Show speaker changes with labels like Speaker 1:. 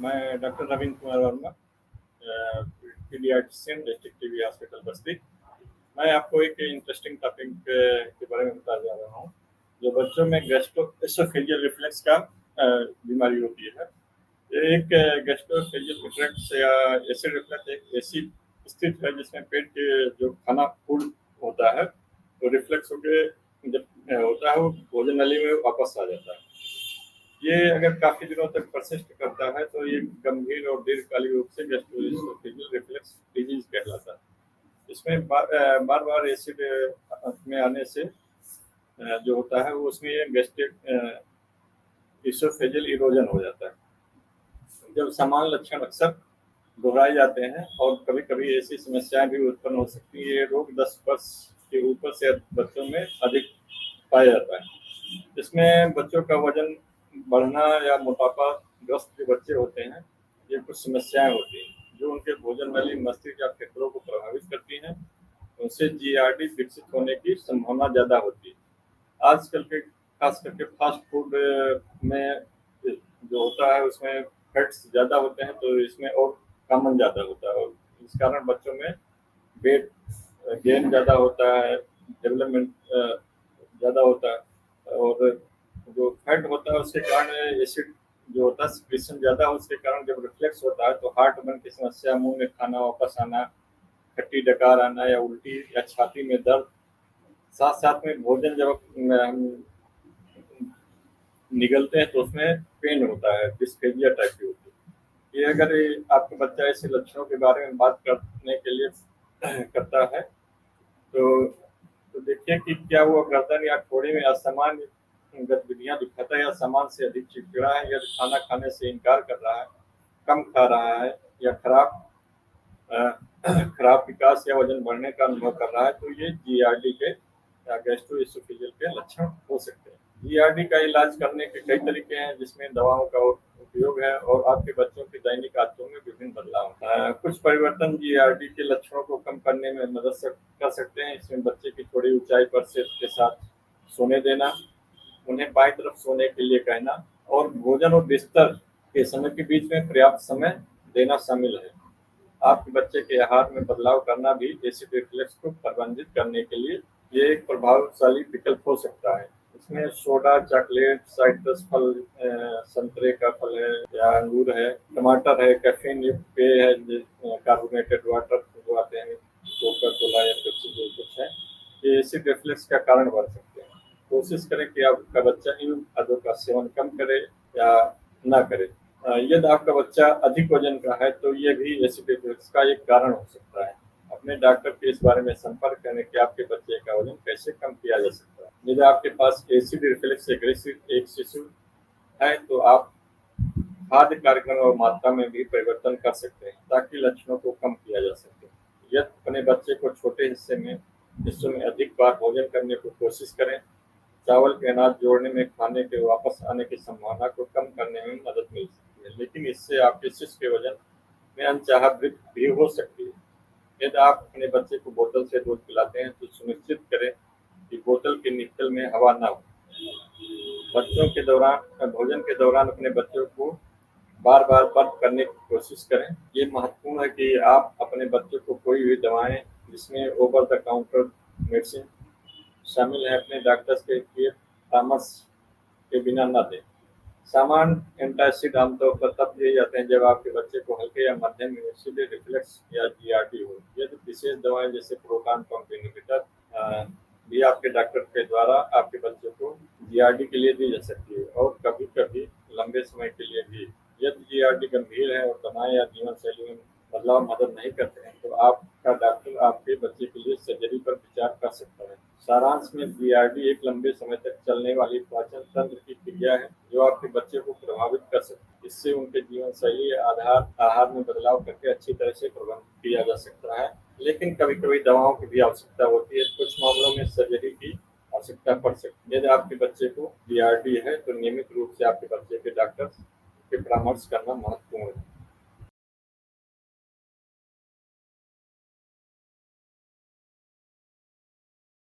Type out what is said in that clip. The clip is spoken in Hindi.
Speaker 1: मैं doctor Ravindra Kumar Verma, paediatrician, district TB hospital बस्ती। मैं आपको एक इंटरेस्टिंग टॉपिक के बारे में बता जा रहा हूँ, जो बच्चों में गैस्ट्रोएसोफेजियल रिफ्लक्स का बीमारी होती है। ये एक गैस्ट्रोएसोफेजियल रिफ्लक्स या एसिड रिफ्लक्स एक ऐसी स्थिति है जिसमें पेट के जो खाना फूड होता है, तो रिफ्लक्स होके जब होता है वो भोजन नली में वापस आ जाता है। ये अगर काफ़ी दिनों तक परसिस्ट करता है तो ये गंभीर और दीर्घकालिक रूप से गैस्ट्रोएसोफेजियल रिफ्लक्स डिजीज कहलाता है। इसमें बार बार एसिड में आने से जो होता है वो उसमें ये गैस्ट्रिक इसोफेजियल इरोजन हो जाता है। जब समान लक्षण अक्सर दोहराए जाते हैं और कभी कभी ऐसी समस्याएं भी उत्पन्न हो सकती है। ये रोग 10 वर्ष के ऊपर से बच्चों में अधिक पाया जाता है। इसमें बच्चों का वजन बढ़ना या मोटापा ग्रस्त जो बच्चे होते हैं, ये कुछ समस्याएं होती हैं जो उनके भोजन नली, मस्तिष्क या फेफड़ों को प्रभावित करती हैं। उनसे जीआरडी विकसित होने की संभावना ज़्यादा होती है। आजकल के खास करके फास्ट फूड में जो होता है उसमें फैट्स ज़्यादा होते हैं, तो इसमें और कॉमन ज़्यादा होता है और इस कारण बच्चों में वेट गेन ज़्यादा होता है, डेवलपमेंट ज़्यादा होता है। और जो फैट होता है उसके कारण एसिड जो होता है सिक्रीशन ज़्यादा हो, उसके कारण जब रिफ्लेक्स होता है तो हार्ट बर्न की समस्या, मुंह में खाना वापस आना, खट्टी डकार आना या उल्टी या छाती में दर्द, साथ साथ में भोजन जब हम निगलते हैं तो उसमें पेन होता है, डिस्फेजिया टाइप की होती है। ये अगर आपका बच्चा ऐसे लक्षणों के बारे में बात करने के लिए करता है तो देखिए कि क्या वो गर्दन या ठोड़ी में असामान्य गतिविधियां दिखाता है या सामान से अधिक चिड़चिड़ा है, या खाना खाने से इनकार कर रहा है, कम खा रहा है या अ, खराब विकास या वजन बढ़ने का अनुभव कर रहा है, तो ये जीआरडी के या गैस्ट्रोएसोफेजियल के लक्षण हो सकते हैं। जीआरडी का इलाज करने के कई तरीके हैं, जिसमें दवाओं का उपयोग है और आपके बच्चों की दैनिक आदतों में विभिन्न बदलाव कुछ परिवर्तन जीआरडी के लक्षणों को कम करने में कर सकते हैं। इसमें बच्चे की थोड़ी ऊंचाई पर से के साथ सोने देना, उन्हें बाईं तरफ सोने के लिए कहना और भोजन और बिस्तर के समय के बीच में पर्याप्त समय देना शामिल है। आपके बच्चे के आहार में बदलाव करना भी एसिड रिफ्लक्स को प्रबंधित करने के लिए ये एक प्रभावशाली विकल्प हो सकता है। इसमें सोडा, चॉकलेट, साइट्रस फल, संतरे का फल है या अंगूर है, टमाटर है, कैफीन युक्त पेय है, कार्बोनेटेड वाटर जो आते हैं, कोका कोला या पेप्सी जो कुछ है, ये एसिड रिफ्लक्स का कारण बन सकते हैं। कोशिश करें कि आपका बच्चा इन खाद्यों का सेवन कम करे या ना करे। यदि आपका बच्चा अधिक वजन का है तो ये भी एसिड रिफ्लक्स का एक कारण हो सकता है। अपने डॉक्टर के इस बारे में संपर्क करें कि आपके बच्चे का वजन कैसे कम किया जा सकता है। यदि आपके पास एसिड रिफ्लक्स एग्रेसिव एक शिशु है तो आप खाद्य कार्यक्रम और मात्रा में भी परिवर्तन कर सकते हैं ताकि लक्षणों को कम किया जा सके। यदि अपने बच्चे को छोटे हिस्सों में अधिक बार भोजन करने की कोशिश करें। चावल के अनाज जोड़ने में खाने के वापस आने की संभावना को कम करने में मदद मिल सकती है, लेकिन इससे आपके शिशु के वजन में अनचाहा वृद्धि भी हो सकती है। यदि आप अपने बच्चे को बोतल से दूध पिलाते हैं तो सुनिश्चित करें कि बोतल के निप्पल में हवा न हो। बच्चों के दौरान भोजन के दौरान अपने बच्चों को बार बार बंद करने की कोशिश करें। ये महत्वपूर्ण है कि आप अपने बच्चों को कोई भी दवाएं जिसमें ओवर द काउंटर मेडिसिन शामिल है अपने डॉक्टर्स के परामर्श के बिना न दें। सामान्य एंटासिड आमतौर पर तब दिए जाते हैं जब आपके बच्चे को हल्के या मध्यम एसिड रिफ्लक्स या जीआरडी हो। यदि विशेष दवाएं जैसे प्रोटॉन पंप इनहिबिटर भी आपके डॉक्टर के द्वारा आपके बच्चों को जीआरडी के लिए दी जा सकती है और कभी कभी लंबे समय के लिए भी। यदि जीआरडी गंभीर है और दवाएं या जीवन शैली में बदलाव मदद नहीं करते हैं तो आपका डॉक्टर आपके बच्चे के लिए सर्जरी पर विचार कर सकता है। सारांश में जीआरडी एक लंबे समय तक चलने वाली पाचन तंत्र की क्रिया है जो आपके बच्चे को प्रभावित कर सकती है। इससे उनके जीवन शैली आहार में बदलाव करके अच्छी तरह से प्रबंधित किया जा सकता है, लेकिन कभी कभी दवाओं की भी आवश्यकता होती है। कुछ मामलों में सर्जरी की आवश्यकता पड़ सकती है। यदि आपके बच्चे को जीआरडी है तो नियमित रूप से आपके बच्चे के डॉक्टर के परामर्श करना महत्वपूर्ण है।